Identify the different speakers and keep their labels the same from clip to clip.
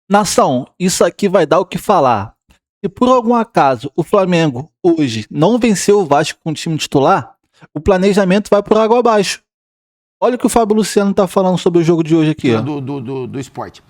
Speaker 1: Nação, isso aqui vai dar o que falar. Se por algum acaso o Flamengo hoje não venceu o Vasco com o time titular, o planejamento vai por água abaixo. Olha o que o Fábio Luciano tá falando sobre o jogo de hoje aqui. Ó.
Speaker 2: Do esporte.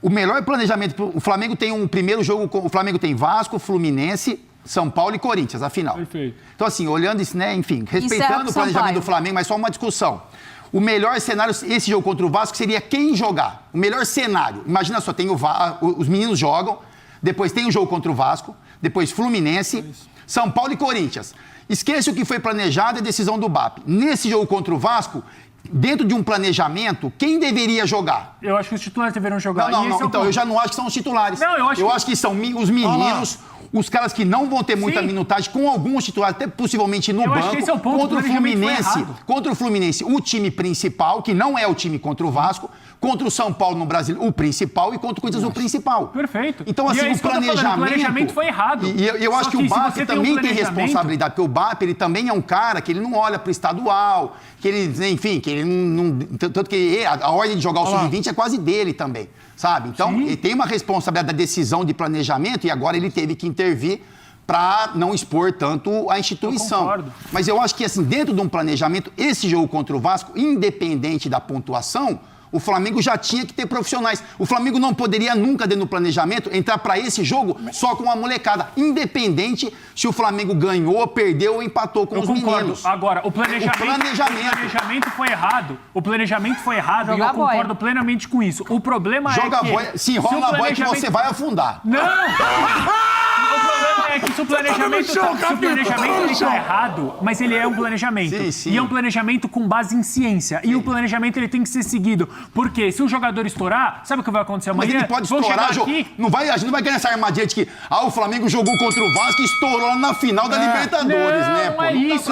Speaker 2: O melhor planejamento, o Flamengo tem um primeiro jogo, o Flamengo tem Vasco, Fluminense, São Paulo e Corinthians, a final.
Speaker 3: Perfeito.
Speaker 2: Então assim, olhando isso, né, enfim, respeitando o planejamento do Flamengo, mas só uma discussão. O melhor cenário, esse jogo contra o Vasco, seria quem jogar. O melhor cenário. Imagina só, tem os meninos jogam, depois tem o jogo contra o Vasco, depois Fluminense, São Paulo e Corinthians. Esqueça o que foi planejado e a decisão do BAP. Nesse jogo contra o Vasco, dentro de um planejamento, quem deveria jogar?
Speaker 3: Eu acho que os titulares deveriam jogar.
Speaker 2: Não, então eu já não acho que são os titulares.
Speaker 3: Não, eu acho
Speaker 2: que são os meninos, os caras que não vão ter muita minutagem, com alguns titulares, até possivelmente no banco.
Speaker 3: Acho que esse é o ponto.
Speaker 2: Contra o Fluminense, o time principal, que não é o time contra o Vasco, contra o São Paulo no Brasil, o principal, e contra o Corinthians, o principal.
Speaker 3: Perfeito.
Speaker 2: Então, assim, o planejamento
Speaker 3: foi errado.
Speaker 2: E eu acho que o BAP também tem responsabilidade, porque o BAP, ele também é um cara que ele não olha para o estadual, que ele, enfim, que ele não... Tanto que a ordem de jogar o Sub-20 é quase dele também, sabe? Então, ele tem uma responsabilidade da decisão de planejamento e agora ele teve que intervir para não expor tanto a instituição. Mas eu acho que, assim, dentro de um planejamento, esse jogo contra o Vasco, independente da pontuação, o Flamengo já tinha que ter profissionais. O Flamengo não poderia nunca, dentro do planejamento, entrar para esse jogo só com a molecada. Independente se o Flamengo ganhou, perdeu ou empatou com os meninos.
Speaker 3: Agora, o planejamento foi errado. O planejamento foi errado e eu concordo plenamente com isso. O problema é que...
Speaker 2: Se enrola a boia que você vai afundar.
Speaker 3: Não! O problema é que se o planejamento está errado, mas ele é um planejamento.
Speaker 2: Sim.
Speaker 3: E é um planejamento com base em ciência. E o planejamento ele tem que ser seguido. Porque se o jogador estourar, sabe o que vai acontecer amanhã?
Speaker 2: Mas ele pode estourar. A gente não vai ganhar essa armadilha de que o Flamengo jogou contra o Vasco e estourou na final da Libertadores, né?
Speaker 3: Não é isso.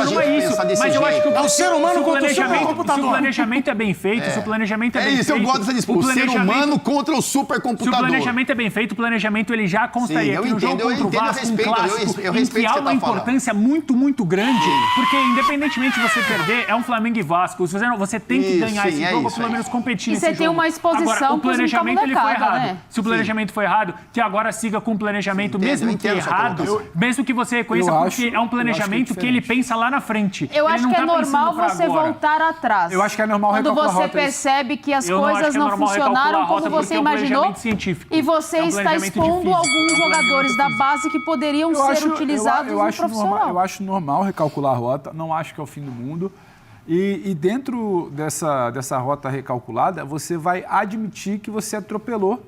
Speaker 3: Mas eu acho que
Speaker 4: é o ser humano contra o
Speaker 3: Se
Speaker 4: supercomputador.
Speaker 3: o planejamento é bem feito, se o planejamento é bem feito...
Speaker 2: É isso, eu gosto dessa disputa. O ser humano contra o supercomputador.
Speaker 3: Se o planejamento é bem feito, o planejamento ele já constaria que no jogo contra o Vasco, um clássico, em que há uma importância muito, muito grande, porque independentemente de você perder, é um Flamengo e Vasco. Você tem que ganhar esse jogo, ou pelo menos competir nesse jogo.
Speaker 5: E você tem uma exposição.
Speaker 3: Agora, o planejamento ele foi errado.
Speaker 5: Né?
Speaker 3: Se o planejamento foi errado, que agora siga com o planejamento, mesmo que errado, mesmo que você reconheça, porque é um planejamento que ele pensa lá na frente.
Speaker 5: Eu acho que é normal você voltar atrás.
Speaker 4: Eu acho que é normal
Speaker 5: recalcular rotas. Quando você percebe que as coisas não funcionaram como você imaginou e você está expondo alguns jogadores da base que poderiam ser utilizados no profissional.
Speaker 4: Eu acho normal recalcular a rota, não acho que é o fim do mundo. E dentro dessa rota recalculada, você vai admitir que você atropelou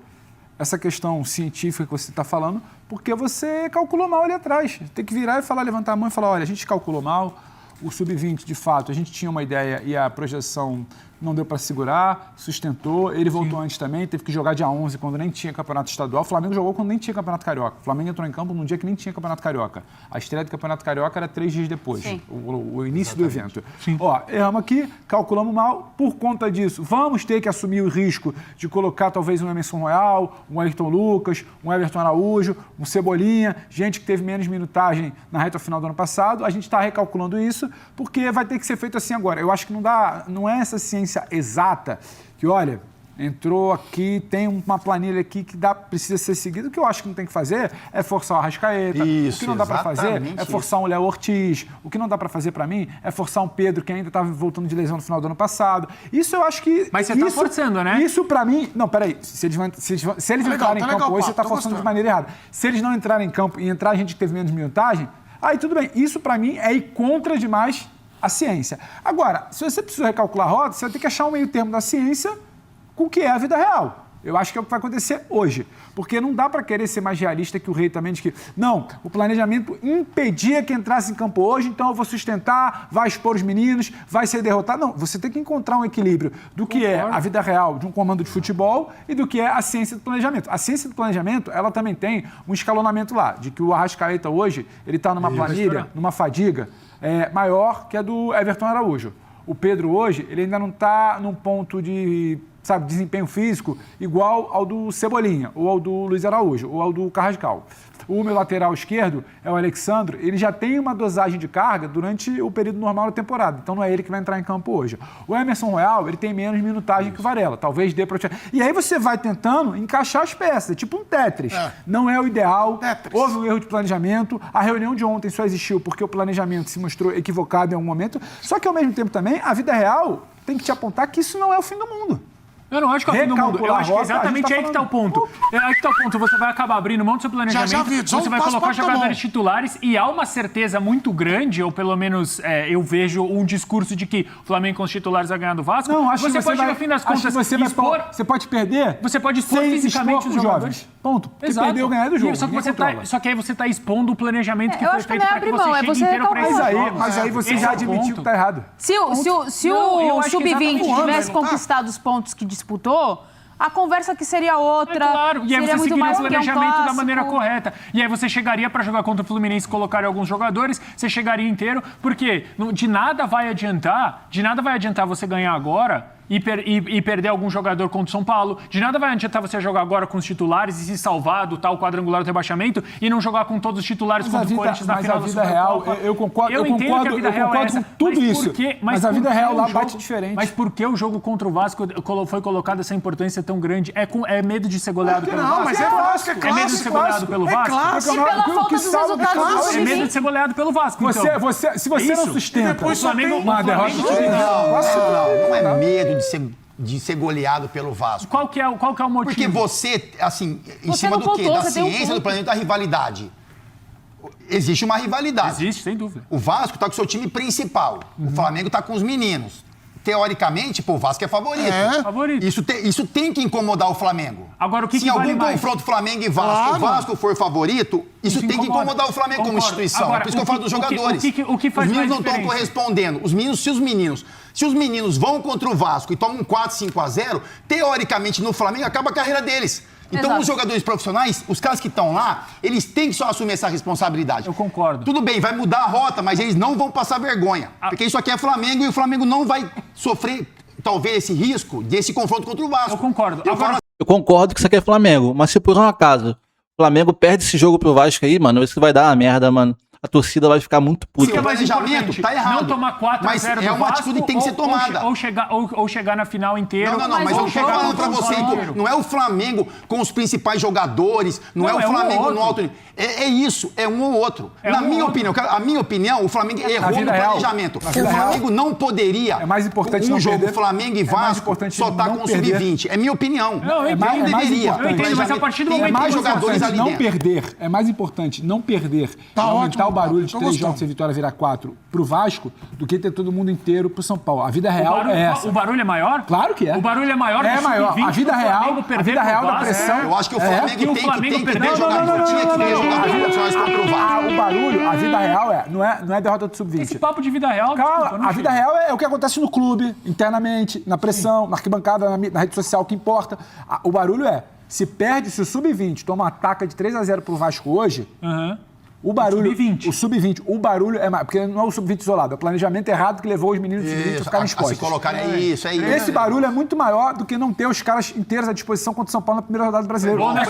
Speaker 4: essa questão científica que você está falando, porque você calculou mal ali atrás. Tem que virar e falar, levantar a mão e falar, olha, a gente calculou mal, o Sub-20, de fato, a gente tinha uma ideia e a projeção não deu para segurar, sustentou, ele voltou antes também, teve que jogar dia 11, quando nem tinha campeonato estadual. O Flamengo jogou quando nem tinha campeonato carioca. O Flamengo entrou em campo num dia que nem tinha campeonato carioca. A estreia do campeonato carioca era 3 dias depois, o início do evento. Erramos aqui, calculamos mal por conta disso. Vamos ter que assumir o risco de colocar talvez um Emerson Royal, um Ayrton Lucas, um Everton Araújo, um Cebolinha, gente que teve menos minutagem na reta final do ano passado. A gente está recalculando isso porque vai ter que ser feito assim agora. Eu acho que não é essa ciência exata, que olha, entrou aqui, tem uma planilha aqui que precisa ser seguida. O que eu acho que não tem que fazer é forçar o Arrascaeta. O que não dá para fazer é forçar um Léo Ortiz. O que não dá para fazer para mim é forçar um Pedro que ainda estava voltando de lesão no final do ano passado. Isso eu acho que...
Speaker 3: Mas você está forçando, né?
Speaker 4: Isso para mim... Não, peraí. Se eles entrarem em campo hoje, você está forçando de maneira errada. Se eles não entrarem em campo e entrar gente que teve menos minutagem, aí tudo bem. Isso para mim é ir contra demais a ciência. Agora, se você precisa recalcular a rota, você vai ter que achar um meio termo da ciência com o que é a vida real. Eu acho que é o que vai acontecer hoje. Porque não dá para querer ser mais realista que o Rei também, de que, não, o planejamento impedia que entrasse em campo hoje, então eu vou sustentar, vai expor os meninos, vai ser derrotado. Não, você tem que encontrar um equilíbrio do que é a vida real de um comando de futebol e do que é a ciência do planejamento. A ciência do planejamento, ela também tem um escalonamento lá, de que o Arrascaeta hoje, ele está numa planilha, numa fadiga, maior que a do Everton Araújo. O Pedro hoje, ele ainda não está num ponto de sabe, desempenho físico igual ao do Cebolinha, ou ao do Luiz Araújo, ou ao do Carrascal. O meu lateral esquerdo é o Alexandre, ele já tem uma dosagem de carga durante o período normal da temporada, então não é ele que vai entrar em campo hoje. O Emerson Royal, ele tem menos minutagem que o Varela, talvez dê para... E aí você vai tentando encaixar as peças, tipo um Tetris. Não é o ideal, houve um erro de planejamento, a reunião de ontem só existiu porque o planejamento se mostrou equivocado em algum momento, só que ao mesmo tempo também, a vida real tem que te apontar que isso não é o fim do mundo.
Speaker 3: Eu não acho que é o fim do mundo. Eu acho que exatamente aí que está o ponto. Aí que está o ponto. Você vai acabar abrindo mão do seu planejamento, você vai colocar jogadores titulares e há uma certeza muito grande, ou pelo menos eu vejo um discurso de que o Flamengo com os titulares vai ganhar do Vasco.
Speaker 4: Não, acho
Speaker 3: você
Speaker 4: que
Speaker 3: pode, no fim das contas,
Speaker 4: você pode perder.
Speaker 3: Você pode expor fisicamente os jogadores.
Speaker 4: Ponto. Porque perder ou ganhar do jogo.
Speaker 3: Só que aí você está expondo o planejamento que foi feito para que você chegue
Speaker 5: você
Speaker 3: inteiro para esse jogo.
Speaker 4: Mas aí você já admitiu que está errado.
Speaker 5: Se o Sub-20 tivesse conquistado os pontos que disputou, a conversa que seria outra.
Speaker 3: Claro, e aí
Speaker 5: seria
Speaker 3: você
Speaker 5: muito
Speaker 3: seguiria
Speaker 5: mais
Speaker 3: o planejamento da maneira correta. E aí você chegaria para jogar contra o Fluminense, colocar alguns jogadores, você chegaria inteiro, porque de nada vai adiantar você ganhar agora e perder algum jogador contra o São Paulo. De nada vai adiantar você jogar agora com os titulares e se salvar do tal quadrangular do rebaixamento e não jogar com todos os titulares contra o Corinthians na final da
Speaker 4: Supercopa. Eu concordo com tudo isso. Mas a vida real lá bate diferente.
Speaker 3: Mas por que o jogo contra o Vasco foi colocado essa importância tão grande? É medo de ser goleado pelo Vasco?
Speaker 6: Não, mas é Vasco, é clássico.
Speaker 3: É medo de ser goleado pelo Vasco?
Speaker 5: E pela falta dos resultados
Speaker 3: É medo de ser goleado pelo Vasco,
Speaker 4: Se você não sustenta
Speaker 3: o Flamengo...
Speaker 4: uma derrota...
Speaker 2: Não é medo de ser goleado pelo Vasco.
Speaker 3: Qual que é o motivo?
Speaker 2: Porque você, assim, em cima do quê? Da ciência do planejamento, da rivalidade. Existe uma rivalidade.
Speaker 3: Existe, sem dúvida.
Speaker 2: O Vasco está com o seu time principal. O Flamengo está com os meninos. Teoricamente, o Vasco é favorito.
Speaker 3: Favorito.
Speaker 2: Isso tem que incomodar o Flamengo.
Speaker 3: Agora, o que
Speaker 2: Se em algum
Speaker 3: vale mais?
Speaker 2: confronto Flamengo e Vasco, o Vasco for favorito, isso tem que incomodar o Flamengo como instituição.
Speaker 3: Agora,
Speaker 2: é por isso que eu falo dos jogadores.
Speaker 3: O que faz
Speaker 2: os meninos
Speaker 3: mais
Speaker 2: não estão
Speaker 3: diferença?
Speaker 2: correspondendo. Se os meninos vão contra o Vasco e tomam 4, 5-0, teoricamente no Flamengo acaba a carreira deles. Então,
Speaker 5: Exato.
Speaker 2: os jogadores profissionais, os caras que estão lá, eles têm que só assumir essa responsabilidade.
Speaker 3: Eu concordo.
Speaker 2: Tudo bem, vai mudar a rota, mas eles não vão passar vergonha. Porque isso aqui é Flamengo e o Flamengo não vai sofrer, talvez, esse risco desse confronto contra o Vasco.
Speaker 3: Eu concordo.
Speaker 1: Eu concordo que isso aqui é Flamengo, mas se por um acaso o Flamengo perde esse jogo pro Vasco aí, mano, isso vai dar uma merda, mano. A torcida vai ficar muito puta.
Speaker 2: O planejamento tá errado.
Speaker 3: Não tomar 4-0
Speaker 2: mas é uma
Speaker 3: Vasco,
Speaker 2: atitude que tem que ser tomada.
Speaker 3: Ou chegar na final inteiro.
Speaker 2: Não, mas eu tô falando pra você, não é o Flamengo com os principais jogadores, não é o Flamengo no alto nível. É isso, é um ou outro. Na minha opinião, a minha opinião, o Flamengo errou no planejamento. O Flamengo não poderia.
Speaker 4: É mais importante
Speaker 2: um jogo Flamengo e Vasco só tá com o Sub-20. É minha opinião.
Speaker 3: Não, eu
Speaker 2: não deveria.
Speaker 3: Eu entendo, mas a partir do momento
Speaker 2: que jogadores ali
Speaker 4: não
Speaker 2: dentro.
Speaker 4: perder, é mais importante não perder, aumentar o barulho de 3 jogos sem vitória virar 4 pro Vasco, do que ter todo mundo inteiro pro São Paulo. A vida real é essa.
Speaker 3: O barulho é maior?
Speaker 4: Claro que é.
Speaker 3: O barulho é maior
Speaker 4: É maior. A vida real da pressão.
Speaker 2: Eu acho que o Flamengo tem que ter jogadores. Tinha que ter jogadores profissionais contra o Vasco.
Speaker 4: O barulho, a vida real não é derrota do Sub-20.
Speaker 3: Esse papo de vida real...
Speaker 4: Calma, a vida real é o que acontece no clube, internamente, na pressão, na arquibancada, na rede social, o que importa. O barulho se o Sub-20 toma uma ataca de 3-0 pro Vasco hoje... O barulho, o Sub-20, o barulho é mais... Porque não é o Sub-20 isolado, é o planejamento errado que levou os meninos do Sub-20 a ficarem expostos.
Speaker 2: Se colocar é isso.
Speaker 4: Esse barulho é muito maior do que não ter os caras inteiros à disposição contra o São Paulo na primeira rodada do Brasileiro.
Speaker 3: Não é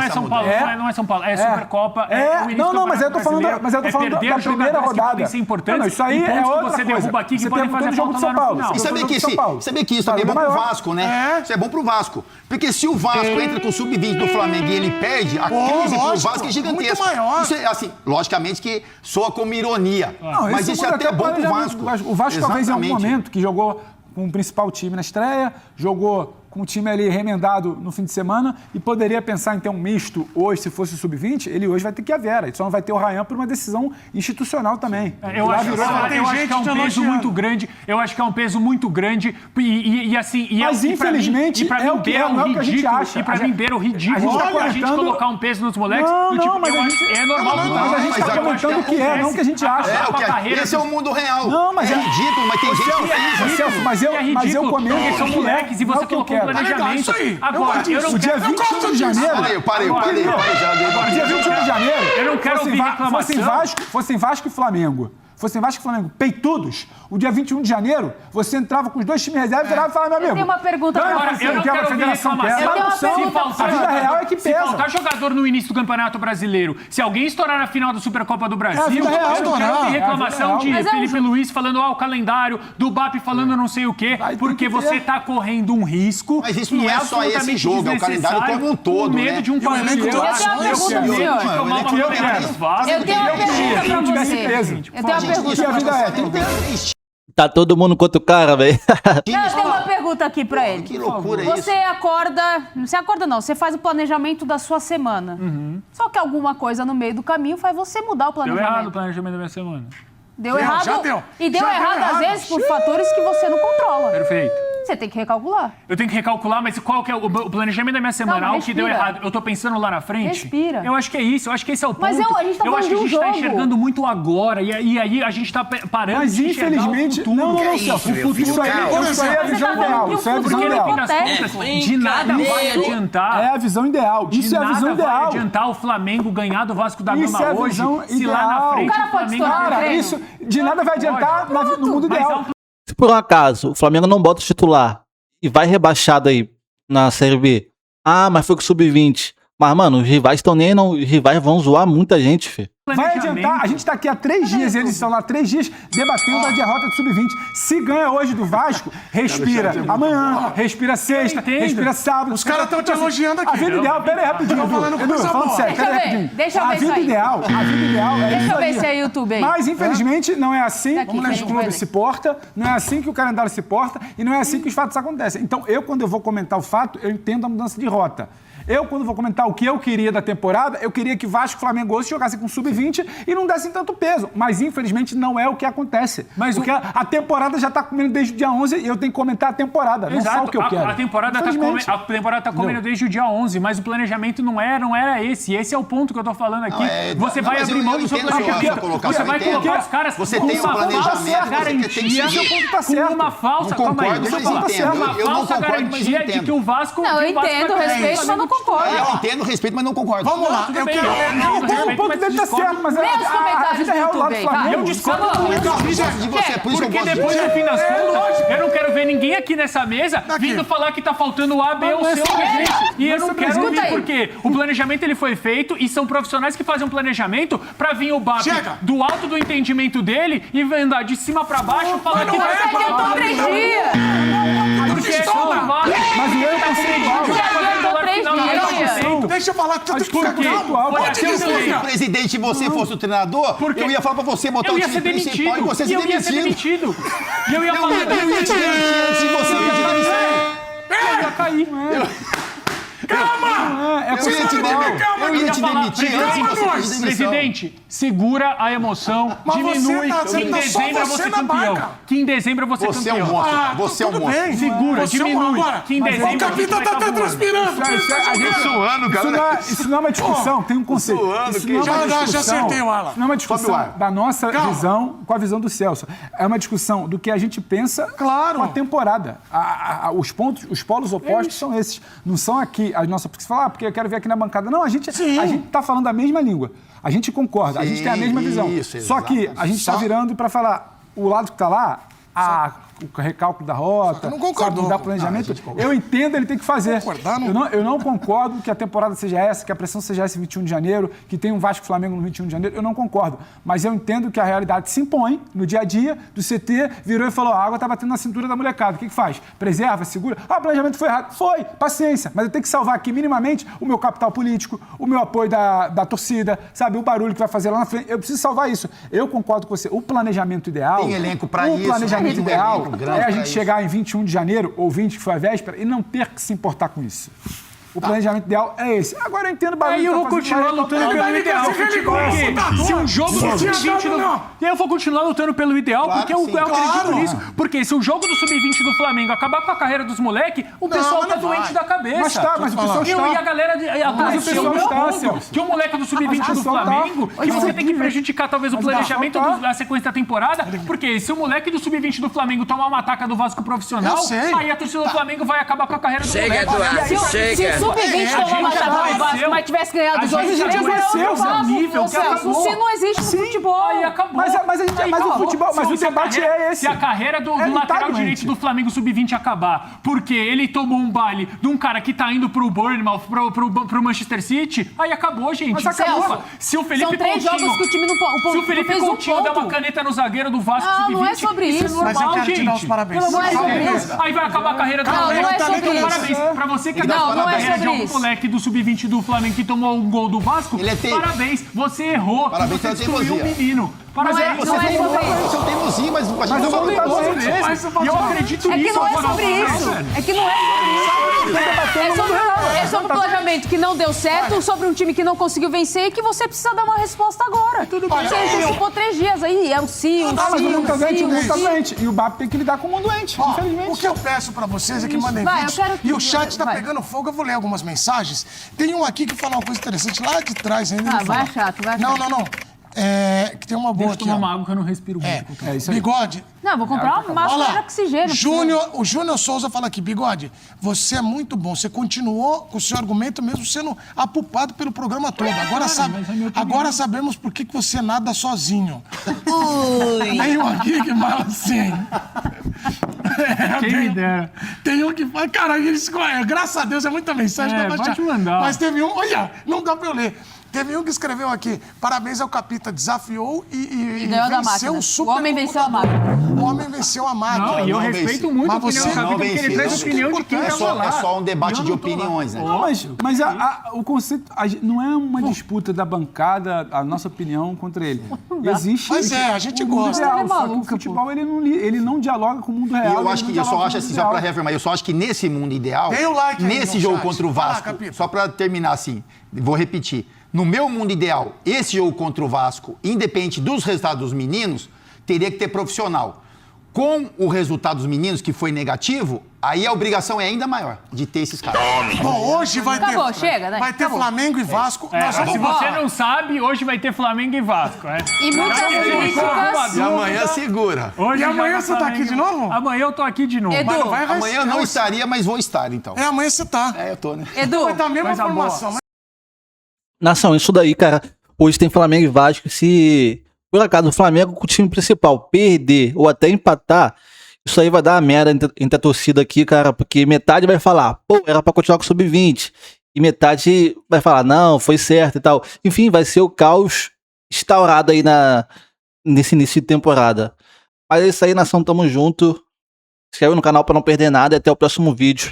Speaker 3: São Paulo, não é São Paulo, é Supercopa, é o início do
Speaker 4: mas eu tô falando da primeira rodada.
Speaker 3: Isso é importante,
Speaker 4: isso aí é outra
Speaker 3: que você derruba aqui que podem fazer
Speaker 4: jogo
Speaker 3: falta
Speaker 4: de São Paulo.
Speaker 3: lá no final.
Speaker 2: E saber que isso também é bom pro Vasco, né? Isso é bom pro Vasco. Porque se o Vasco entra com o Sub-20 do Flamengo e ele perde, a crise pro Vasco é gigantesca. Isso é assim, logicamente que soa como ironia. Mas isso é até bom pro Vasco.
Speaker 4: O Vasco talvez em algum momento que jogou com o principal time na estreia, jogou com o time ali remendado no fim de semana e poderia pensar em ter um misto hoje, se fosse o Sub-20, ele hoje vai ter que ir à Vera. Ele só não vai ter o Ryan por uma decisão institucional também.
Speaker 3: Eu acho que é um peso muito grande. Eu acho que é um peso muito grande e assim...
Speaker 4: Mas infelizmente
Speaker 3: é o que a gente acha. E pra mim, beira o ridículo a gente colocar um peso nos moleques. É normal.
Speaker 4: Mas a gente tá comentando o que não o que a gente acha.
Speaker 2: Esse é o mundo real. É ridículo, mas tem gente que
Speaker 4: Celso, mas eu comento
Speaker 3: porque são moleques e você colocou planejamento.
Speaker 6: Agora,
Speaker 4: o dia 21 de janeiro...
Speaker 2: Parei.
Speaker 4: Dia 21 de janeiro...
Speaker 3: Eu não quero ouvir reclamação.
Speaker 4: Fossem Vasco e Flamengo. fossem Vasco e Flamengo peitudos, o dia 21 de janeiro, você entrava com os 2 times reservas e olhava e falava, meu amigo...
Speaker 5: Eu tenho uma pergunta pra você.
Speaker 3: Eu não quero ouvir reclamação.
Speaker 4: A vida real é que pesa.
Speaker 3: Se faltar jogador no início do Campeonato Brasileiro, se alguém estourar na final da Supercopa do Brasil, eu não quero ouvir reclamação de Felipe Luiz falando o calendário, do BAP falando não sei o quê, porque você tá correndo um risco.
Speaker 2: Mas isso não é só esse jogo, é o calendário como um todo, né?
Speaker 3: Medo de um
Speaker 5: Eu tenho uma pergunta, senhor. Eu tenho uma pergunta pra você. Eu tenho uma pergunta.
Speaker 1: Tá todo mundo contra o cara, velho.
Speaker 5: Não, eu tenho uma pergunta aqui pra ele.
Speaker 2: Que loucura isso.
Speaker 5: Você acorda... Você acorda não, você faz o planejamento da sua semana. Só que alguma coisa no meio do caminho faz você mudar o planejamento.
Speaker 3: Deu errado o planejamento da minha semana.
Speaker 5: Deu errado.
Speaker 6: Já deu.
Speaker 5: E deu errado, às vezes, por fatores que você não controla.
Speaker 3: Perfeito.
Speaker 5: Você tem que recalcular.
Speaker 3: Eu tenho que recalcular, mas qual que é o planejamento da minha semanal que deu errado? Eu tô pensando lá na frente?
Speaker 5: Respira.
Speaker 3: Eu acho que é isso, eu acho que esse é o ponto.
Speaker 5: Mas a gente tá falando de um jogo.
Speaker 3: tá enxergando muito agora, e aí a gente tá parando
Speaker 4: Mas
Speaker 3: de enxergar
Speaker 4: infelizmente...
Speaker 3: o futuro.
Speaker 4: Não, Celso. O futuro isso aí é a visão ideal. Isso é a visão
Speaker 3: Porque no
Speaker 4: ideal.
Speaker 3: fim das contas, de nada vai adiantar.
Speaker 4: É a visão ideal. Isso é a visão
Speaker 3: De nada vai
Speaker 4: ideal.
Speaker 3: adiantar o Flamengo ganhar do Vasco da
Speaker 4: Isso
Speaker 3: Gama
Speaker 4: é a
Speaker 3: hoje,
Speaker 4: visão
Speaker 3: se lá na
Speaker 4: ideal.
Speaker 3: frente
Speaker 5: O cara
Speaker 3: o
Speaker 5: pode
Speaker 3: Flamengo...
Speaker 5: estourar no
Speaker 4: Cara,
Speaker 5: treino.
Speaker 4: isso de nada vai adiantar no mundo ideal.
Speaker 1: Se por um acaso o Flamengo não bota o titular e vai rebaixado aí na Série B, mas foi com o Sub-20. Mas, mano, os rivais estão nem não. Os rivais vão zoar muita gente, filho.
Speaker 4: Vai adiantar, a gente tá aqui há 3 dias, eles estão lá 3 dias debatendo a derrota do Sub-20. Se ganha hoje do Vasco, respira amanhã, respira sexta, respira sábado.
Speaker 6: Os caras estão te elogiando aqui.
Speaker 4: A vida ideal, pera aí rapidinho, Edu, falando sério, pera aí rapidinho.
Speaker 5: Deixa eu ver
Speaker 4: A vida ideal é
Speaker 5: Deixa
Speaker 4: isso
Speaker 5: eu ver
Speaker 4: aí.
Speaker 5: se é YouTube aí.
Speaker 4: Mas, infelizmente, não é assim
Speaker 5: Daqui,
Speaker 4: que os
Speaker 5: vai
Speaker 4: clubes
Speaker 5: ler.
Speaker 4: se portam, não é assim que o calendário se porta e não é assim que os fatos acontecem. Então, quando eu vou comentar o fato, eu entendo a mudança de rota. Quando vou comentar o que eu queria da temporada, eu queria que Vasco e Flamengo hoje jogassem com Sub-20 e não dessem tanto peso. Mas, infelizmente, não é o que acontece. Porque a temporada já está comendo desde o dia 11 e eu tenho que comentar a temporada, não só o que eu quero.
Speaker 3: A temporada está comendo desde o dia 11, mas o planejamento não era esse. Esse é o ponto que eu tô falando aqui. Você vai abrir mão do seu planejamento. Você vai colocar os caras com uma falsa garantia. Com uma falsa... Calma aí, deixa eu falar. Uma falsa garantia de que o Vasco...
Speaker 5: Não, eu entendo, respeito, mas não concordo.
Speaker 2: Eu entendo, respeito, mas não concordo.
Speaker 6: Vamos lá, eu quero...
Speaker 4: O ponto dele tá certo, mas a vida real lá do Flamengo...
Speaker 3: Eu discordo muito
Speaker 2: de você, por isso que eu
Speaker 3: porque
Speaker 2: gosto de
Speaker 3: depois,
Speaker 2: você.
Speaker 3: no fim das contas, eu não quero ver ninguém aqui nessa mesa vindo falar que tá faltando o A, B ou C. E eu não quero ouvir porque o planejamento ele foi feito e são profissionais que fazem um planejamento pra vir o BAP do alto do entendimento dele e andar de cima pra baixo falando que vai
Speaker 5: Você adiantou 3 dias.
Speaker 3: porque é só o Vasco.
Speaker 4: Mas o erro é conceitual.
Speaker 5: Você adiantou 3 dias.
Speaker 6: Deixa eu falar, tu tem que ficar calmo.
Speaker 3: Pode
Speaker 2: Se o presidente e você fosse o treinador, eu ia falar pra você botar
Speaker 3: Eu
Speaker 2: o
Speaker 3: ia
Speaker 2: time
Speaker 3: ser
Speaker 2: principal e você
Speaker 3: demitido.
Speaker 2: ser
Speaker 3: E eu ia ser
Speaker 2: demitido.
Speaker 3: demitido. E eu ia falar...
Speaker 2: Eu ia te demitir antes de você pedir demissão.
Speaker 3: Eu ia cair.
Speaker 6: Calma!
Speaker 2: Eu ia te demitir antes de você pedir demissão.
Speaker 3: Presidente, segura a emoção,
Speaker 6: Mas
Speaker 3: diminui,
Speaker 6: você
Speaker 3: que em
Speaker 6: tá
Speaker 3: dezembro
Speaker 6: só
Speaker 3: eu vou
Speaker 6: você
Speaker 3: ser
Speaker 6: na
Speaker 3: campeão.
Speaker 6: banca.
Speaker 3: Que em dezembro eu vou ser
Speaker 2: Você é um
Speaker 3: campeão.
Speaker 2: monstro. Você é um
Speaker 6: tudo
Speaker 2: monstro.
Speaker 6: bem.
Speaker 3: Segura,
Speaker 6: Você é um
Speaker 3: diminui.
Speaker 6: agora.
Speaker 3: Que em dezembro
Speaker 6: O capitão tá até transpirando.
Speaker 2: Suando, cara.
Speaker 4: Isso não é uma discussão, tem um conceito. Isso não é uma
Speaker 6: Já
Speaker 4: discussão.
Speaker 6: acertei o Alan.
Speaker 4: Isso não é uma
Speaker 2: Sobe o
Speaker 4: discussão
Speaker 2: ar.
Speaker 4: da nossa
Speaker 6: Calma.
Speaker 4: visão com a visão do Celso. É uma discussão do que a gente pensa com a temporada. Os polos opostos são esses. Não são aqui as nossas... Porque você fala, porque eu quero ver aqui na bancada. Não, a gente tá falando a mesma língua. A gente concorda, a gente tem a mesma visão.
Speaker 2: Isso,
Speaker 4: Só que a gente está virando para falar o lado que está lá, o recálculo da rota,
Speaker 6: não concordou.
Speaker 4: mudar planejamento. Eu entendo, ele tem que fazer.
Speaker 6: Concordar, não.
Speaker 4: Eu não concordo que a temporada seja essa, que a pressão seja essa em 21 de janeiro, que tem um Vasco e Flamengo no 21 de janeiro. Eu não concordo. Mas eu entendo que a realidade se impõe no dia a dia do CT, virou e falou, a água tá batendo na cintura da molecada. O que faz? Preserva, segura? O planejamento foi errado. Foi, paciência. Mas eu tenho que salvar aqui minimamente o meu capital político, o meu apoio da torcida, sabe? O barulho que vai fazer lá na frente. Eu preciso salvar isso. Eu concordo com você. O planejamento ideal...
Speaker 2: Tem elenco pra isso.
Speaker 4: O planejamento
Speaker 2: Tem um
Speaker 4: ideal
Speaker 2: elenco grande
Speaker 4: é a
Speaker 2: pra
Speaker 4: gente
Speaker 2: isso.
Speaker 4: chegar em 21 de janeiro ou 20, que foi a véspera, e não ter que se importar com isso. O planejamento ideal é esse. Agora eu entendo o barulho.
Speaker 3: Aí eu vou continuar lutando pelo ideal. Se um jogo do Sub-20 eu vou continuar lutando pelo ideal, porque eu acredito nisso. Porque se o jogo do Sub-20 do Flamengo acabar com a carreira dos moleques, o pessoal tá doente da cabeça.
Speaker 4: Mas o pessoal está.
Speaker 3: E a galera...
Speaker 4: Mas o pessoal está, Celso.
Speaker 3: Que o moleque do Sub-20 do Flamengo, que você tem que prejudicar talvez o planejamento da sequência da temporada, porque se o moleque do Sub-20 do Flamengo tomar uma ataca do Vasco profissional, aí a torcida do Flamengo vai acabar com a carreira do moleque.
Speaker 5: Se Sub-20 tomou uma chapa do Vasco, mas tivesse ganhado os outros dias, era outro nível. Se não existe no futebol.
Speaker 3: Aí acabou.
Speaker 4: Mas o futebol, mas o debate é esse.
Speaker 3: Se a carreira do lateral direito do Flamengo Sub-20 acabar, porque ele tomou um baile de um cara que tá indo pro Bournemouth, pro Manchester City, aí acabou, gente.
Speaker 5: Mas acabou.
Speaker 3: Se o Felipe
Speaker 5: São 3 jogos que o time não
Speaker 3: se o Felipe Coutinho der uma caneta no zagueiro do Vasco Sub-20,
Speaker 5: não é sobre isso.
Speaker 3: É normal,
Speaker 6: mas eu quero
Speaker 3: gente.
Speaker 6: te dar os parabéns.
Speaker 5: Não é sobre isso.
Speaker 3: Aí vai acabar a carreira do
Speaker 5: Não é sobre isso.
Speaker 3: Parabéns. Pra você que
Speaker 5: Não, não é
Speaker 3: carreira de
Speaker 5: sobre
Speaker 3: um
Speaker 5: isso.
Speaker 3: moleque do Sub-20 do Flamengo que tomou um gol do Vasco,
Speaker 2: Ele é teio.
Speaker 3: parabéns. Você errou.
Speaker 2: Parabéns
Speaker 3: Você
Speaker 2: pela
Speaker 3: destruiu o
Speaker 2: teimosia.
Speaker 3: menino. Parabéns.
Speaker 5: Não é sobre isso.
Speaker 2: Você tem mozinho, mas a gente
Speaker 4: eu vou
Speaker 2: não
Speaker 4: lutar
Speaker 2: falou.
Speaker 3: E eu acredito
Speaker 5: É que
Speaker 3: nisso.
Speaker 5: não é sobre isso. É que não é sobre isso. É sobre o planejamento que não deu certo, sobre um time que não conseguiu vencer e que você precisa dar uma resposta agora. Tudo bem. Você antecipou 3 dias aí. É um sim, um
Speaker 4: Mas o
Speaker 5: sim,
Speaker 4: Lucas doente, o
Speaker 5: um
Speaker 4: Lucas
Speaker 5: sim.
Speaker 4: doente. E o BAP tem que lidar com um doente,
Speaker 6: Ó,
Speaker 4: infelizmente.
Speaker 6: o que eu peço pra vocês é que mandem
Speaker 5: Vai,
Speaker 6: vídeos.
Speaker 5: eu quero que-
Speaker 6: E o chat tá
Speaker 5: vai.
Speaker 6: pegando fogo, eu vou ler algumas mensagens. Tem um aqui que fala uma coisa interessante lá de trás ainda.
Speaker 5: Ah,
Speaker 6: ele
Speaker 5: vai
Speaker 6: fala.
Speaker 5: chato, vai
Speaker 6: Não,
Speaker 5: chato.
Speaker 6: não, não. É, que tem uma boa
Speaker 3: Deixa eu
Speaker 6: aqui,
Speaker 3: tomar
Speaker 6: ó.
Speaker 3: uma água que eu não respiro muito.
Speaker 4: É isso aí.
Speaker 6: Bigode.
Speaker 5: Não, vou comprar uma máscara de oxigênio.
Speaker 6: O Júnior Souza fala aqui, Bigode, você é muito bom. Você continuou com o seu argumento mesmo sendo apupado pelo programa todo. Agora sabemos por que você nada sozinho. Tem um aqui que fala assim.
Speaker 3: Quem me dera.
Speaker 6: Tem um que fala, cara, graças a Deus é muita mensagem pra baixar.
Speaker 3: pode mandar.
Speaker 6: Mas teve um, olha, não dá pra eu ler. Teve um que escreveu aqui, parabéns ao Capita, desafiou e
Speaker 5: ganhou da
Speaker 6: venceu
Speaker 5: máquina.
Speaker 6: o super
Speaker 5: O homem venceu a máquina.
Speaker 6: O homem venceu a máquina.
Speaker 3: Não, e eu
Speaker 2: não
Speaker 3: respeito
Speaker 2: venci.
Speaker 3: muito a
Speaker 6: Mas
Speaker 3: opinião
Speaker 6: você
Speaker 3: do
Speaker 6: não
Speaker 3: Capita, porque ele
Speaker 2: venceu.
Speaker 3: traz a
Speaker 6: Isso que é
Speaker 3: opinião de quem
Speaker 6: importante.
Speaker 3: tava lá.
Speaker 2: É só um debate
Speaker 3: Eu
Speaker 2: de
Speaker 3: não tô lá.
Speaker 2: opiniões, né?
Speaker 4: Não, mas o conceito não é uma disputa da bancada, a nossa opinião contra ele. Existe.
Speaker 6: Mas é, a gente
Speaker 4: o mundo
Speaker 6: gosta.
Speaker 4: real,
Speaker 5: Ele é
Speaker 4: só que
Speaker 5: maluco,
Speaker 4: o futebol ele não dialoga com o mundo
Speaker 2: E
Speaker 4: real.
Speaker 2: eu acho que, eu só acho assim, só pra reafirmar, eu só acho que nesse mundo ideal,
Speaker 6: Dei o like aí
Speaker 2: nesse
Speaker 6: no
Speaker 2: jogo
Speaker 6: chat.
Speaker 2: contra o
Speaker 6: Vai lá,
Speaker 2: Vasco,
Speaker 6: Capita.
Speaker 2: só pra terminar assim, vou repetir. No meu mundo ideal, esse jogo contra o Vasco, independente dos resultados dos meninos, teria que ter profissional. Com o resultado dos meninos, que foi negativo, aí a obrigação é ainda maior de ter esses caras.
Speaker 6: Bom, hoje vai
Speaker 5: Acabou,
Speaker 6: ter.
Speaker 5: chega, né?
Speaker 6: Vai ter
Speaker 5: Acabou.
Speaker 6: Flamengo e Vasco. Nós
Speaker 3: Se
Speaker 6: vamos
Speaker 3: você não sabe, hoje vai ter Flamengo e Vasco.
Speaker 5: E muitas críticas.
Speaker 2: E amanhã segura.
Speaker 3: Hoje
Speaker 6: E amanhã
Speaker 3: joga
Speaker 6: você tá aqui de novo?
Speaker 3: Amanhã eu tô aqui de novo.
Speaker 5: Edu,
Speaker 6: vai
Speaker 2: Amanhã eu não estaria, mas vou estar, então.
Speaker 6: É, amanhã você tá.
Speaker 2: É, eu tô, né?
Speaker 5: Edu,
Speaker 6: Vai dar a mesma
Speaker 3: Coisa boa.
Speaker 6: formação.
Speaker 1: Nação, isso daí, cara. Hoje tem Flamengo e Vasco. Se por acaso o Flamengo com o time principal perder ou até empatar, isso aí vai dar uma merda entre a torcida aqui, cara. Porque metade vai falar, pô, era pra continuar com o Sub-20. E metade vai falar, não, foi certo e tal. Enfim, vai ser o caos instaurado aí nesse início de temporada. Mas é isso aí, nação. Tamo junto. Se inscreve no canal pra não perder nada e até o próximo vídeo.